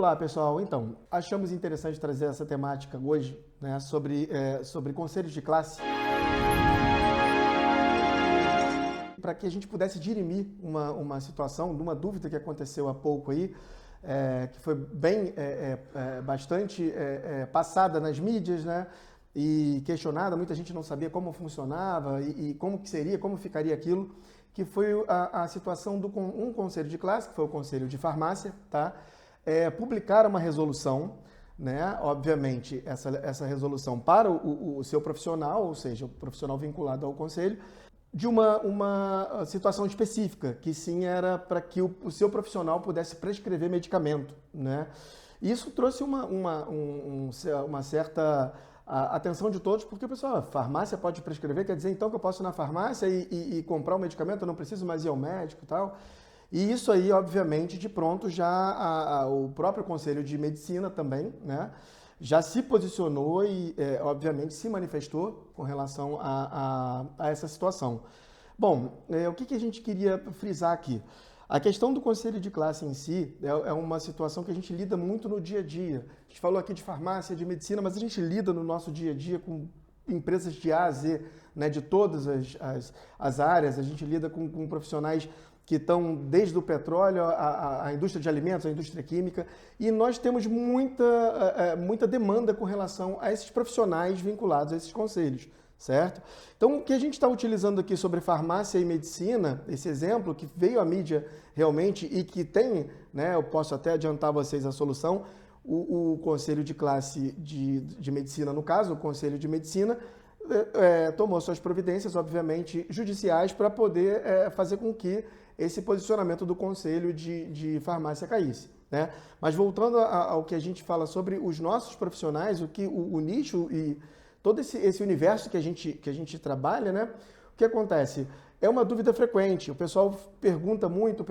Olá, pessoal. Então, achamos interessante trazer essa temática hoje, né, sobre conselhos de classe, para que a gente pudesse dirimir uma situação, de uma dúvida que aconteceu há pouco aí, que foi bastante passada nas mídias, né, e questionada. Muita gente não sabia como funcionava e como que seria, como ficaria aquilo, que foi a situação de um conselho de classe, que foi o Conselho de Farmácia, tá? Publicar uma resolução, né? Obviamente, essa resolução para o seu profissional, ou seja, o profissional vinculado ao conselho, de uma situação específica, que sim era para que o seu profissional pudesse prescrever medicamento, né? Isso trouxe uma certa atenção de todos, porque o pessoal, farmácia pode prescrever, quer dizer então que eu posso ir na farmácia e comprar um medicamento, eu não preciso mais ir ao médico e tal. E isso aí, obviamente, de pronto, já o próprio Conselho de Medicina também, né, já se posicionou e, obviamente, se manifestou com relação a essa situação. Bom, o que a gente queria frisar aqui? A questão do conselho de classe em si é uma situação que a gente lida muito no dia a dia. A gente falou aqui de farmácia, de medicina, mas a gente lida no nosso dia a dia com empresas de A a Z, né, de todas as áreas. A gente lida com profissionais que estão desde o petróleo, a indústria de alimentos, a indústria química, e nós temos muita demanda com relação a esses profissionais vinculados a esses conselhos, certo? Então, o que a gente está utilizando aqui sobre farmácia e medicina, esse exemplo que veio à mídia realmente e que tem, né, eu posso até adiantar a vocês a solução, o Conselho de Classe de Medicina, no caso, o Conselho de Medicina, tomou suas providências, obviamente, judiciais para poder fazer com que esse posicionamento do Conselho de Farmácia caísse, né? Mas voltando ao que a gente fala sobre os nossos profissionais, o nicho e todo esse universo que a gente trabalha, né? O que acontece? É uma dúvida frequente, o pessoal pergunta muito,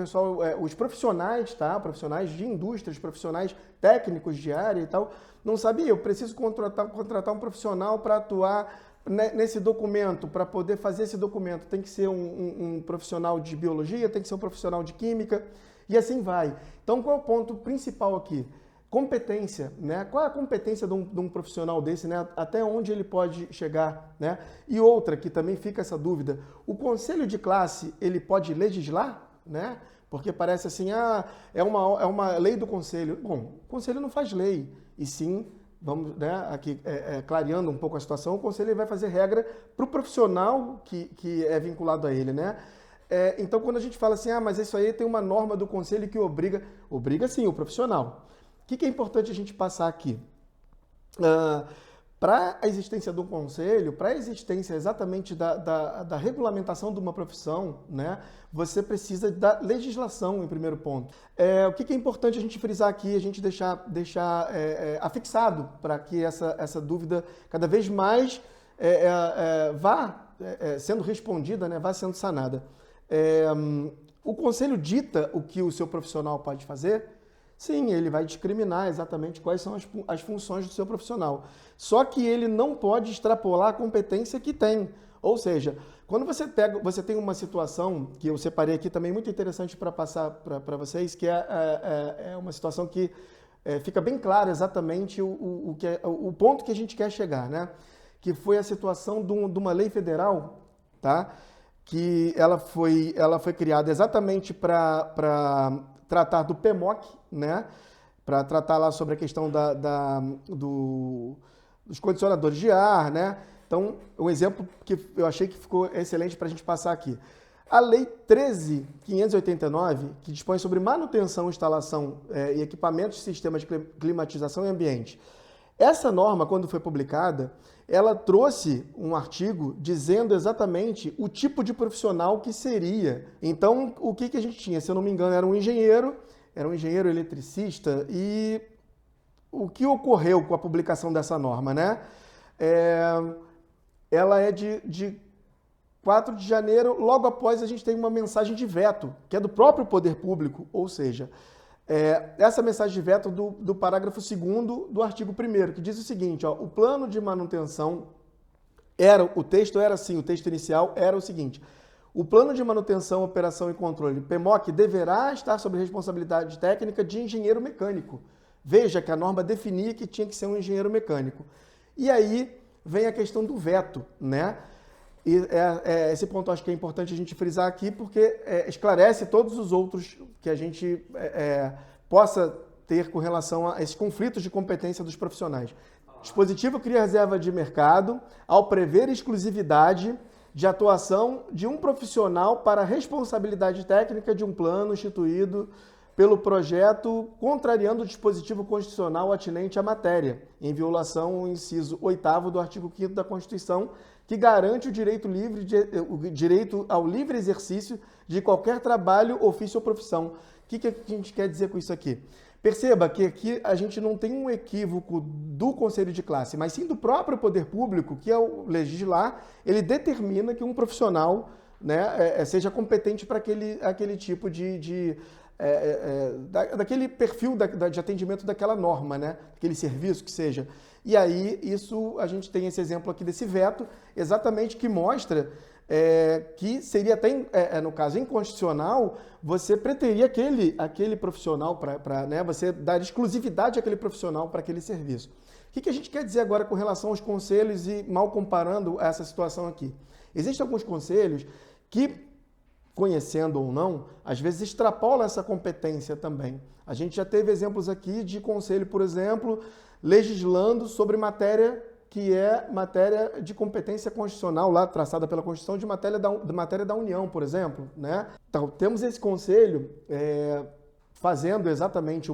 os profissionais, tá? Profissionais de indústrias, profissionais técnicos de área e tal, não sabia, eu preciso contratar um profissional para atuar nesse documento, para poder fazer esse documento, tem que ser um profissional de biologia, tem que ser um profissional de química, e assim vai. Então, qual é o ponto principal aqui? Competência, né? Qual é a competência de um profissional desse, né? Até onde ele pode chegar, né? E outra, que também fica essa dúvida, o conselho de classe, ele pode legislar, né? Porque parece assim, é uma lei do conselho. Bom, o conselho não faz lei, e sim, vamos, né, aqui clareando um pouco a situação, o conselho vai fazer regra para o profissional que é vinculado a ele, né? Então, quando a gente fala assim, mas isso aí tem uma norma do conselho que obriga sim o profissional. O que é importante a gente passar aqui? Para a existência do conselho, para a existência exatamente da regulamentação de uma profissão, né, você precisa da legislação, em primeiro ponto. O que é importante a gente frisar aqui, a gente deixar afixado para que essa dúvida cada vez mais vá sendo respondida, né, vá sendo sanada. O conselho dita o que o seu profissional pode fazer? Sim, ele vai discriminar exatamente quais são as funções do seu profissional. Só que ele não pode extrapolar a competência que tem. Ou seja, quando você tem uma situação que eu separei aqui também muito interessante para passar para vocês, que é uma situação que fica bem claro exatamente o ponto que a gente quer chegar, né? Que foi a situação de uma lei federal, tá? Que ela foi criada exatamente para tratar do PMOC, né? Para tratar lá sobre a questão dos condicionadores de ar, né? Então, um exemplo que eu achei que ficou excelente para a gente passar aqui. A Lei 13.589, que dispõe sobre manutenção, instalação e equipamentos de sistemas de climatização e ambiente. Essa norma, quando foi publicada, ela trouxe um artigo dizendo exatamente o tipo de profissional que seria. Então, o que a gente tinha? Se eu não me engano, era um engenheiro eletricista, e o que ocorreu com a publicação dessa norma, né? Ela é de 4 de janeiro, logo após a gente tem uma mensagem de veto, que é do próprio poder público, ou seja, essa mensagem de veto do parágrafo 2º do artigo 1º, que diz o seguinte, o plano de manutenção o texto inicial era o seguinte: o plano de manutenção, operação e controle, PMOC, deverá estar sob responsabilidade técnica de engenheiro mecânico. Veja que a norma definia que tinha que ser um engenheiro mecânico. E aí vem a questão do veto, né? E esse ponto acho que é importante a gente frisar aqui, porque esclarece todos os outros que a gente possa ter com relação a esses conflitos de competência dos profissionais. O dispositivo cria reserva de mercado ao prever exclusividade de atuação de um profissional para a responsabilidade técnica de um plano instituído pelo projeto, contrariando o dispositivo constitucional atinente à matéria, em violação ao inciso 8º do artigo 5º da Constituição, que garante o direito ao livre exercício de qualquer trabalho, ofício ou profissão. O que a gente quer dizer com isso aqui? Perceba que aqui a gente não tem um equívoco do conselho de classe, mas sim do próprio poder público, que ao legislar, ele determina que um profissional, né, seja competente para aquele tipo daquele perfil de atendimento daquela norma, né, aquele serviço que seja. E aí, a gente tem esse exemplo aqui desse veto, exatamente que mostra que seria até, no caso, inconstitucional, você preteria aquele profissional, né, você dar exclusividade àquele profissional para aquele serviço. O que a gente quer dizer agora com relação aos conselhos e mal comparando essa situação aqui? Existem alguns conselhos que, conhecendo ou não, às vezes extrapolam essa competência também. A gente já teve exemplos aqui de conselho, por exemplo, legislando sobre matéria que é matéria de competência constitucional, lá traçada pela Constituição, de matéria da União, por exemplo, né? Então, temos esse conselho fazendo exatamente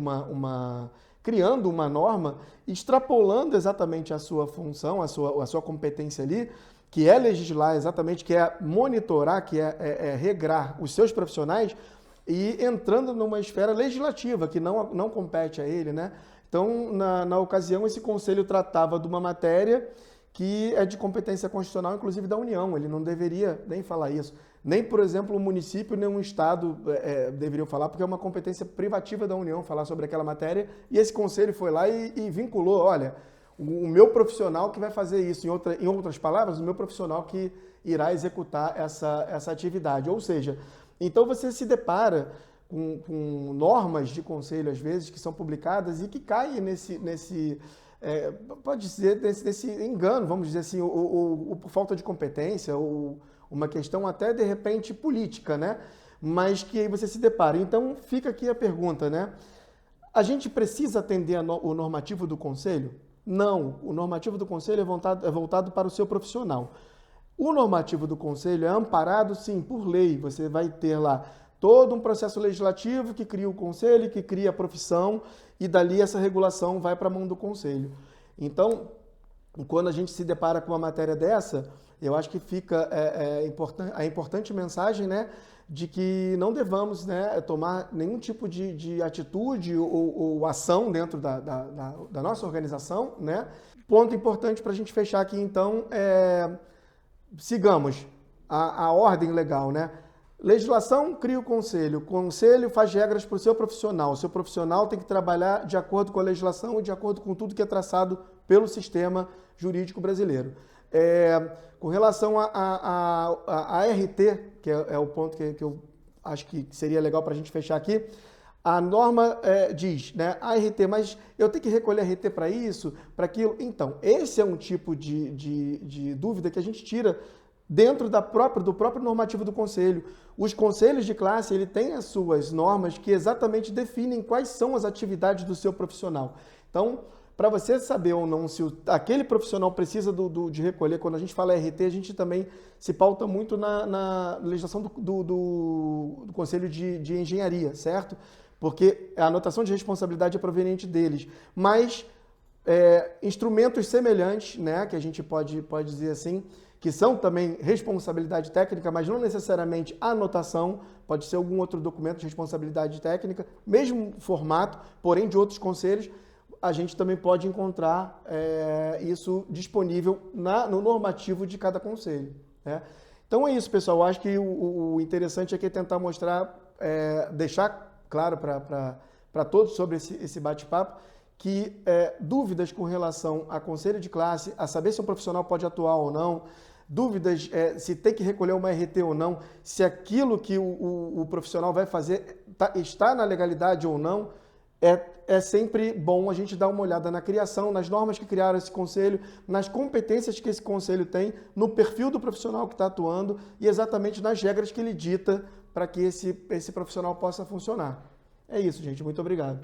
criando uma norma, extrapolando exatamente a sua função, a sua competência ali, que é legislar exatamente, que é monitorar, que é regrar os seus profissionais e entrando numa esfera legislativa, que não compete a ele, né? Então, na ocasião, esse conselho tratava de uma matéria que é de competência constitucional, inclusive da União. Ele não deveria nem falar isso. Nem, por exemplo, o município, nem um estado deveriam falar, porque é uma competência privativa da União falar sobre aquela matéria. E esse conselho foi lá e vinculou, olha, o meu profissional que vai fazer isso. Em outras palavras, o meu profissional que irá executar essa atividade. Ou seja, então você se depara com normas de conselho, às vezes, que são publicadas e que caem pode dizer, nesse engano, vamos dizer assim, ou por falta de competência, ou uma questão até, de repente, política, né? Mas que aí você se depara. Então, fica aqui a pergunta, né? A gente precisa atender o normativo do conselho? Não, o normativo do conselho é voltado para o seu profissional. O normativo do conselho é amparado, sim, por lei. Você vai ter lá todo um processo legislativo que cria o conselho, que cria a profissão, e dali essa regulação vai para a mão do conselho. Então, quando a gente se depara com uma matéria dessa, eu acho que fica a importante mensagem, né, de que não devamos, né, tomar nenhum tipo de atitude ou ação dentro da nossa organização, né? Ponto importante para a gente fechar aqui, então, sigamos a ordem legal, né? Legislação cria o conselho faz regras para o seu profissional tem que trabalhar de acordo com a legislação e de acordo com tudo que é traçado pelo sistema jurídico brasileiro. Com relação a RT, que é o ponto que eu acho que seria legal para a gente fechar aqui, a norma diz, né, a RT, mas eu tenho que recolher RT para isso, para aquilo. Então, esse é um tipo de dúvida que a gente tira dentro do próprio normativo do conselho. Os conselhos de classe, ele tem as suas normas que exatamente definem quais são as atividades do seu profissional. Então, para você saber ou não se aquele profissional precisa de recolher, quando a gente fala RT, a gente também se pauta muito na legislação do Conselho de Engenharia, certo? Porque a anotação de responsabilidade é proveniente deles. Mas instrumentos semelhantes, né, que a gente pode dizer assim, que são também responsabilidade técnica, mas não necessariamente anotação, pode ser algum outro documento de responsabilidade técnica, mesmo formato, porém de outros conselhos, a gente também pode encontrar isso disponível no normativo de cada conselho, né? Então é isso, pessoal. Eu acho que o interessante aqui é tentar mostrar, deixar claro para todos sobre esse bate-papo, que dúvidas com relação a conselho de classe, a saber se o profissional pode atuar ou não, dúvidas se tem que recolher uma RT ou não, se aquilo que o profissional vai fazer está na legalidade ou não, é sempre bom a gente dar uma olhada na criação, nas normas que criaram esse conselho, nas competências que esse conselho tem, no perfil do profissional que está atuando e exatamente nas regras que ele dita para que esse profissional possa funcionar. É isso, gente. Muito obrigado.